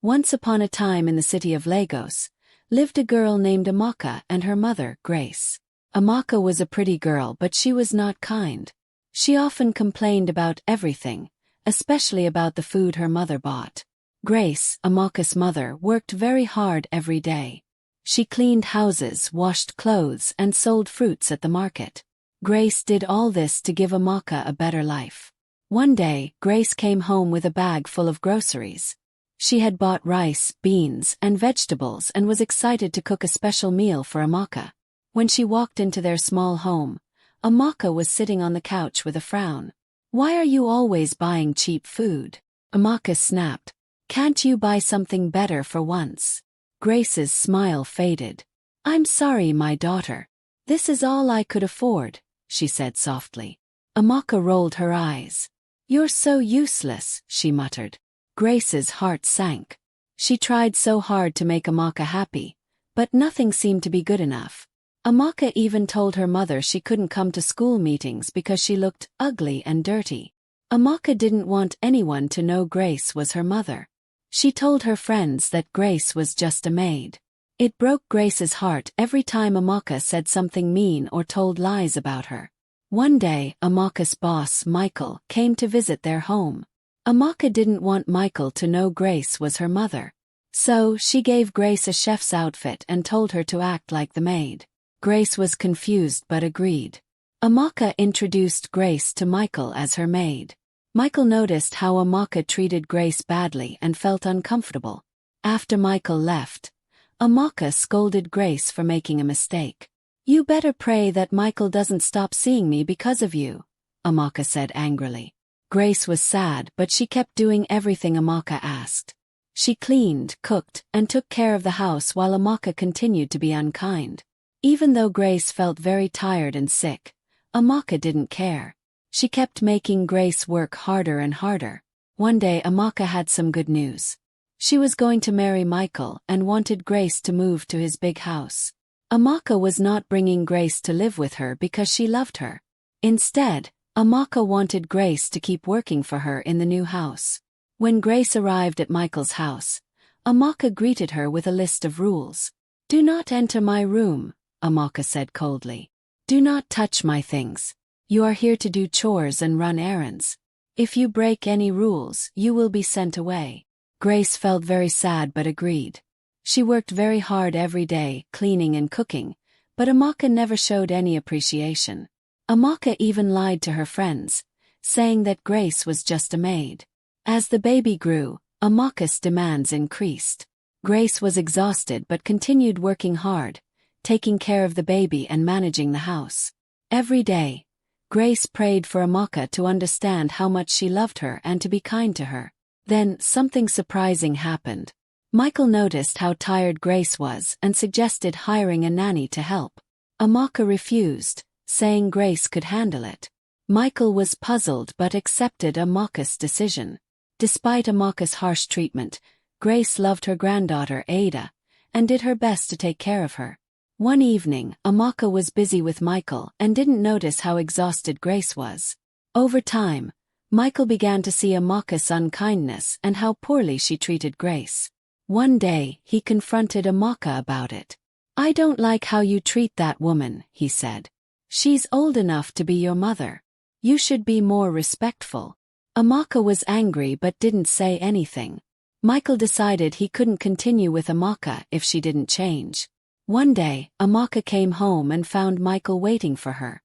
Once upon a time in the city of Lagos, lived a girl named Amaka and her mother, Grace. Amaka was a pretty girl, but she was not kind. She often complained about everything, especially about the food her mother bought. Grace, Amaka's mother, worked very hard every day. She cleaned houses, washed clothes, and sold fruits at the market. Grace did all this to give Amaka a better life. One day, Grace came home with a bag full of groceries. She had bought rice, beans, and vegetables and was excited to cook a special meal for Amaka. When she walked into their small home, Amaka was sitting on the couch with a frown. "Why are you always buying cheap food?" Amaka snapped. "Can't you buy something better for once?" Grace's smile faded. "I'm sorry, my daughter. This is all I could afford," she said softly. Amaka rolled her eyes. "You're so useless," she muttered. Grace's heart sank. She tried so hard to make Amaka happy, but nothing seemed to be good enough. Amaka even told her mother she couldn't come to school meetings because she looked ugly and dirty. Amaka didn't want anyone to know Grace was her mother. She told her friends that Grace was just a maid. It broke Grace's heart every time Amaka said something mean or told lies about her. One day, Amaka's boss, Michael, came to visit their home. Amaka didn't want Michael to know Grace was her mother. So, she gave Grace a chef's outfit and told her to act like the maid. Grace was confused but agreed. Amaka introduced Grace to Michael as her maid. Michael noticed how Amaka treated Grace badly and felt uncomfortable. After Michael left, Amaka scolded Grace for making a mistake. "You better pray that Michael doesn't stop seeing me because of you," Amaka said angrily. Grace was sad, but she kept doing everything Amaka asked. She cleaned, cooked, and took care of the house while Amaka continued to be unkind. Even though Grace felt very tired and sick, Amaka didn't care. She kept making Grace work harder and harder. One day Amaka had some good news. She was going to marry Michael and wanted Grace to move to his big house. Amaka was not bringing Grace to live with her because she loved her. Instead, Amaka wanted Grace to keep working for her in the new house. When Grace arrived at Michael's house, Amaka greeted her with a list of rules. "Do not enter my room," Amaka said coldly. "Do not touch my things. You are here to do chores and run errands. If you break any rules, you will be sent away." Grace felt very sad but agreed. She worked very hard every day, cleaning and cooking, but Amaka never showed any appreciation. Amaka even lied to her friends, saying that Grace was just a maid. As the baby grew, Amaka's demands increased. Grace was exhausted but continued working hard, taking care of the baby and managing the house. Every day, Grace prayed for Amaka to understand how much she loved her and to be kind to her. Then, something surprising happened. Michael noticed how tired Grace was and suggested hiring a nanny to help. Amaka refused, saying Grace could handle it. Michael was puzzled but accepted Amaka's decision. Despite Amaka's harsh treatment, Grace loved her granddaughter Ada, and did her best to take care of her. One evening, Amaka was busy with Michael and didn't notice how exhausted Grace was. Over time, Michael began to see Amaka's unkindness and how poorly she treated Grace. One day, he confronted Amaka about it. "I don't like how you treat that woman," he said. "She's old enough to be your mother. You should be more respectful." Amaka was angry but didn't say anything. Michael decided he couldn't continue with Amaka if she didn't change. One day, Amaka came home and found Michael waiting for her.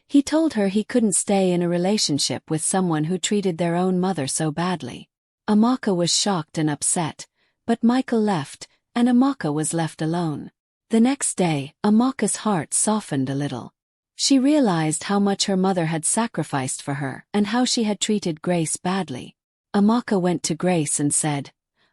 He told her he couldn't stay in a relationship with someone who treated their own mother so badly. Amaka was shocked and upset, but Michael left, and Amaka was left alone. The next day, Amaka's heart softened a little. She realized how much her mother had sacrificed for her and how she had treated Grace badly. Amaka went to Grace and said,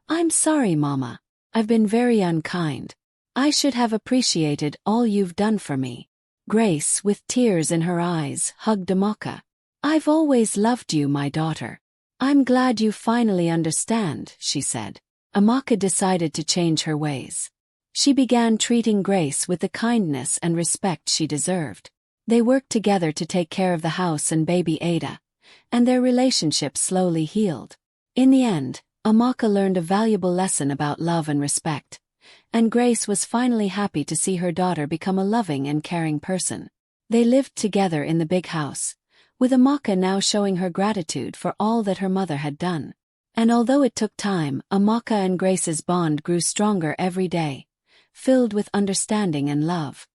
"I'm sorry, Mama. I've been very unkind. I should have appreciated all you've done for me." Grace, with tears in her eyes, hugged Amaka. "I've always loved you, my daughter. I'm glad you finally understand," she said. Amaka decided to change her ways. She began treating Grace with the kindness and respect she deserved. They worked together to take care of the house and baby Ada, and their relationship slowly healed. In the end, Amaka learned a valuable lesson about love and respect, and Grace was finally happy to see her daughter become a loving and caring person. They lived together in the big house, with Amaka now showing her gratitude for all that her mother had done. And although it took time, Amaka and Grace's bond grew stronger every day, filled with understanding and love.